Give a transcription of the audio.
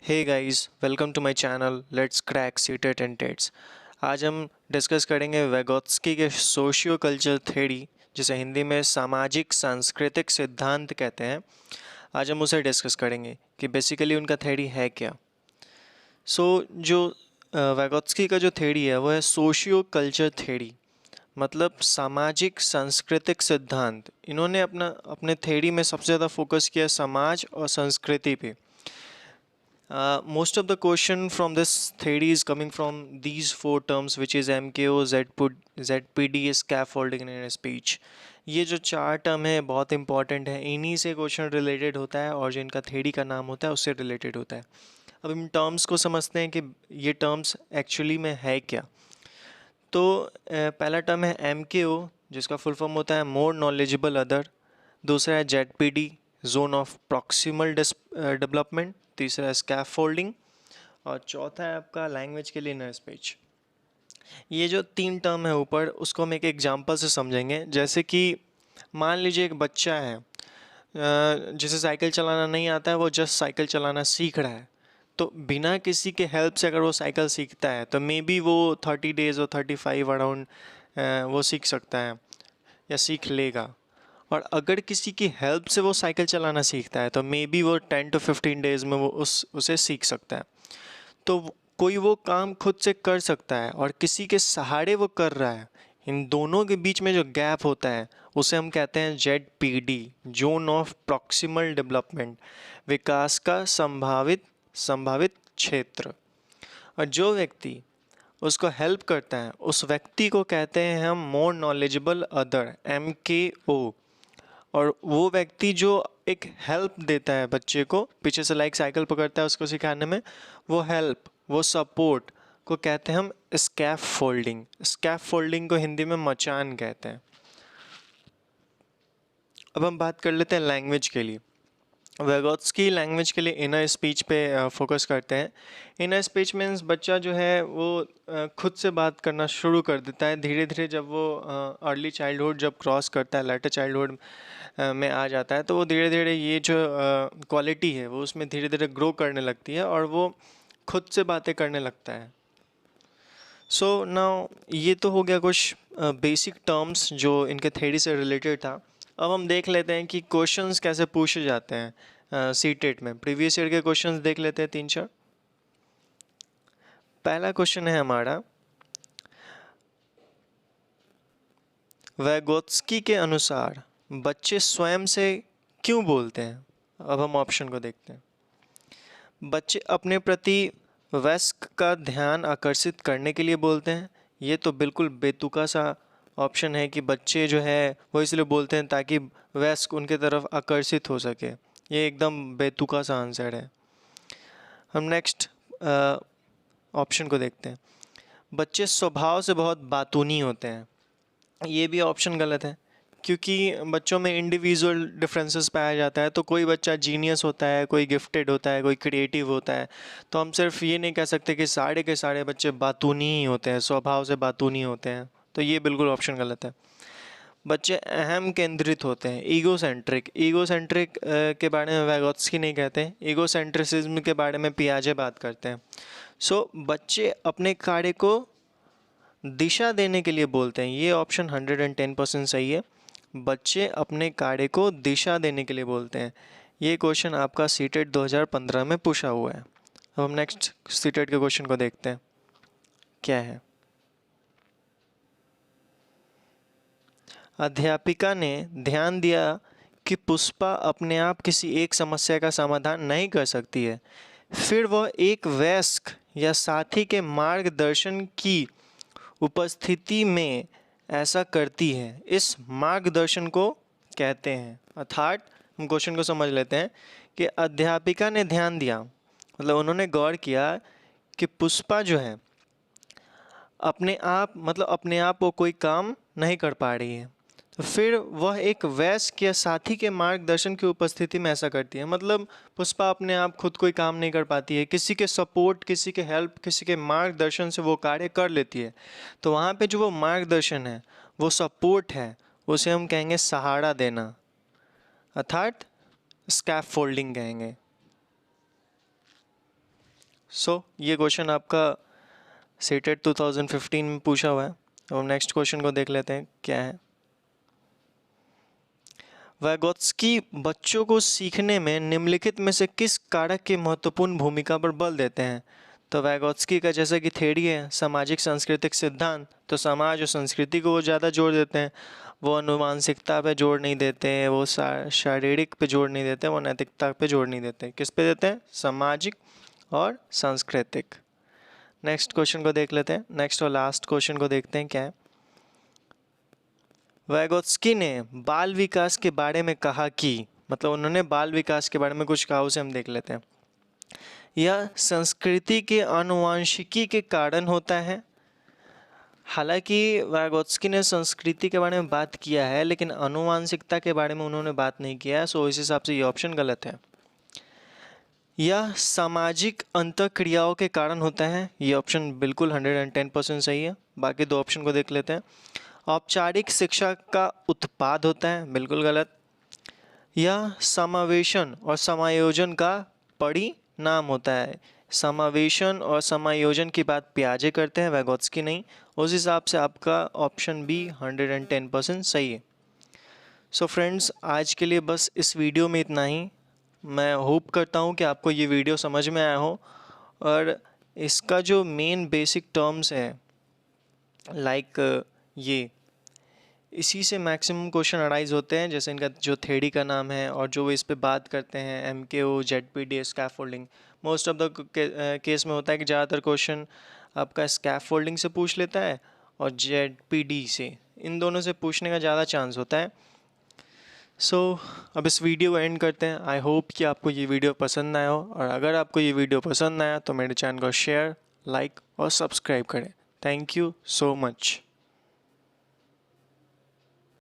Hey guys, welcome to my channel let's crack CTET and TETs. आज हम discuss करेंगे वेगोत्स्की के सोशियो कल्चर थ्योरी, जिसे हिंदी में सामाजिक सांस्कृतिक सिद्धांत कहते हैं। आज हम उसे डिस्कस करेंगे कि बेसिकली उनका थ्योरी है क्या। जो वेगोत्स्की का जो थ्योरी है वो है सोशियो कल्चर थ्योरी, मतलब सामाजिक सांस्कृतिक सिद्धांत। इन्होंने अपने थ्योरी में सबसे ज़्यादा फोकस किया समाज और संस्कृति पे। Most of the question from this theory is coming from these four terms, which is MKO, ZPD, scaffolding and speech. ये जो चार टर्म है बहुत इंपॉर्टेंट है, इन्हीं से क्वेश्चन रिलेटेड होता है और जो इनका थ्योरी का नाम होता है उससे रिलेटेड होता है। अब इन टर्म्स को समझते हैं कि ये टर्म्स एक्चुअली में है क्या। तो पहला टर्म है MKO, जिसका फुल फॉर्म होता है मोर नॉलेजेबल अदर। दूसरा है ZPD, zone of proximal development. तीसरा है स्कैफोल्डिंग और चौथा है आपका लैंग्वेज के लिए इनर स्पीच। ये जो तीन टर्म है ऊपर, उसको हम एक एग्जांपल से समझेंगे। जैसे कि मान लीजिए एक बच्चा है जिसे साइकिल चलाना नहीं आता है, वो जस्ट साइकिल चलाना सीख रहा है। तो बिना किसी के हेल्प से अगर वो साइकिल सीखता है तो मे बी वो 30 डेज और 35 अराउंड वो सीख सकता है या सीख लेगा। और अगर किसी की हेल्प से वो साइकिल चलाना सीखता है तो मे बी वो 10 to 15 डेज में वो उसे सीख सकता है। तो कोई वो काम खुद से कर सकता है और किसी के सहारे वो कर रहा है। इन दोनों के बीच में जो गैप होता है उसे हम कहते हैं ZPD, zone of proximal development, विकास का संभावित संभावित क्षेत्र। और जो व्यक्ति उसको हेल्प करता है उस व्यक्ति को कहते हैं हम मोर नॉलेजेबल अदर, MKO। और वो व्यक्ति जो एक हेल्प देता है बच्चे को, पीछे से लाइक साइकिल पकड़ता है उसको सिखाने में, वो हेल्प, वो सपोर्ट को कहते हैं हम स्कैफ फोल्डिंग। स्कैफ फोल्डिंग को हिंदी में मचान कहते हैं। अब हम बात कर लेते हैं लैंग्वेज के लिए। वेगोत्स्की लैंग्वेज के लिए इनर स्पीच पे फोकस करते हैं। इनर स्पीच मीन्स बच्चा जो है वो खुद से बात करना शुरू कर देता है धीरे धीरे। जब वो अर्ली चाइल्डहुड जब क्रॉस करता है, लेटर चाइल्डहुड में आ जाता है, तो वो धीरे धीरे ये जो क्वालिटी है वो उसमें धीरे धीरे ग्रो करने लगती है और वो खुद से बातें करने लगता है। सो नाउ ये तो हो गया कुछ बेसिक टर्म्स जो इनके थ्योरी से रिलेटेड था। अब हम देख लेते हैं कि क्वेश्चंस कैसे पूछे जाते हैं सीटेट में। प्रीवियस ईयर के क्वेश्चंस देख लेते हैं तीन चार। पहला क्वेश्चन है हमारा, वैगोत्स्की के अनुसार बच्चे स्वयं से क्यों बोलते हैं। अब हम ऑप्शन को देखते हैं। बच्चे अपने प्रति वयस्क का ध्यान आकर्षित करने के लिए बोलते हैं। ये तो बिल्कुल बेतुका सा ऑप्शन है कि बच्चे जो है वो इसलिए बोलते हैं ताकि वयस्क उनके तरफ आकर्षित हो सके। ये एकदम बेतुका सा आंसर है। हम नेक्स्ट ऑप्शन को देखते हैं। बच्चे स्वभाव से बहुत बातूनी होते हैं। ये भी ऑप्शन गलत है, क्योंकि बच्चों में इंडिविजुअल डिफरेंसेस पाया जाता है। तो कोई बच्चा जीनियस होता है, कोई गिफ्टेड होता है, कोई क्रिएटिव होता है। तो हम सिर्फ ये नहीं कह सकते कि सारे के सारे बच्चे बातूनी ही होते हैं, स्वभाव से बातूनी होते हैं। तो ये बिल्कुल ऑप्शन गलत है। बच्चे अहम केंद्रित होते हैं, ईगोसेंट्रिक। ईगोसेंट्रिक के बारे में वैगोत्स्की नहीं कहते हैं, ईगोसेंट्रिसिज्म के बारे में पियाजे बात करते हैं। बच्चे अपने कार्य को दिशा देने के लिए बोलते हैं। ये ऑप्शन 110% सही है। बच्चे अपने कार्य को दिशा देने के लिए बोलते हैं। ये क्वेश्चन आपका सीटेट 2015 में पूछा हुआ है। अब हम नेक्स्ट सीटेट के क्वेश्चन को देखते हैं क्या है। अध्यापिका ने ध्यान दिया कि पुष्पा अपने आप किसी एक समस्या का समाधान नहीं कर सकती है। फिर वह एक वयस्क या साथी के मार्गदर्शन की उपस्थिति में ऐसा करती है। इस मार्गदर्शन को कहते हैं। अर्थात हम क्वेश्चन को समझ लेते हैं कि अध्यापिका ने ध्यान दिया, मतलब उन्होंने गौर किया कि पुष्पा जो है अपने आप वो कोई काम नहीं कर पा रही है। तो फिर वह एक वयस्क या साथी के मार्गदर्शन की उपस्थिति में ऐसा करती है। मतलब पुष्पा अपने आप खुद कोई काम नहीं कर पाती है, किसी के सपोर्ट, किसी के हेल्प, किसी के मार्गदर्शन से वो कार्य कर लेती है। तो वहाँ पे जो वो मार्गदर्शन है, वो सपोर्ट है, उसे हम कहेंगे सहारा देना, अर्थात स्कैफोल्डिंग कहेंगे। ये क्वेश्चन आपका सीटेट 2015 में पूछा हुआ है। तो नेक्स्ट क्वेश्चन को देख लेते हैं क्या है। वैगोत्स्की बच्चों को सीखने में निम्नलिखित में से किस कारक की महत्वपूर्ण भूमिका पर बल देते हैं? तो वैगोत्स्की का जैसा कि थ्योरी है सामाजिक सांस्कृतिक सिद्धांत, तो समाज और संस्कृति को वो ज़्यादा जोर देते हैं। वो अनुवांशिकता पे जोर नहीं देते हैं, वो शारीरिक पे जोर नहीं देते हैं, वो नैतिकता पे जोर नहीं देते हैं। किस पे देते हैं? सामाजिक और सांस्कृतिक। नेक्स्ट क्वेश्चन को देख लेते हैं। नेक्स्ट और लास्ट क्वेश्चन को देखते हैं क्या है। वैगोत्स्की ने बाल विकास के बारे में कहा कि, मतलब उन्होंने बाल विकास के बारे में कुछ कहा, उसे हम देख लेते हैं। यह संस्कृति के आनुवंशिकी के कारण होता है। हालांकि वैगोत्स्की ने संस्कृति के बारे में बात किया है लेकिन आनुवंशिकता के बारे में उन्होंने बात नहीं किया है, सो इस हिसाब से ये ऑप्शन गलत है। यह सामाजिक अंतःक्रियाओं के कारण होता है, ये ऑप्शन बिल्कुल 110% सही है। बाकी दो ऑप्शन को देख लेते हैं। औपचारिक शिक्षा का उत्पाद होता है, बिल्कुल गलत। यह समावेशन और समायोजन का परिणाम होता है। समावेशन और समायोजन की बात पियाजे करते हैं, वैगोत्स्की नहीं। उस हिसाब से आपका ऑप्शन बी 110% सही है। सो फ्रेंड्स, आज के लिए बस इस वीडियो में इतना ही। मैं होप करता हूँ कि आपको ये वीडियो समझ में आया हो और इसका जो मेन बेसिक टर्म्स है लाइक ये, इसी से मैक्सिमम क्वेश्चन अराइज होते हैं। जैसे इनका जो थ्योरी का नाम है और जो वो इस पे बात करते हैं MKO, ZPD, scaffolding. Most of the case में होता है कि ज़्यादातर क्वेश्चन आपका स्कैफोल्डिंग से पूछ लेता है और ZPD से, इन दोनों से पूछने का ज़्यादा चांस होता है। अब इस वीडियो को एंड करते हैं। आई होप कि आपको ये वीडियो पसंद आया हो, और अगर आपको ये वीडियो पसंद आया तो मेरे चैनल को शेयर, लाइक और सब्सक्राइब करें। Thank you so much.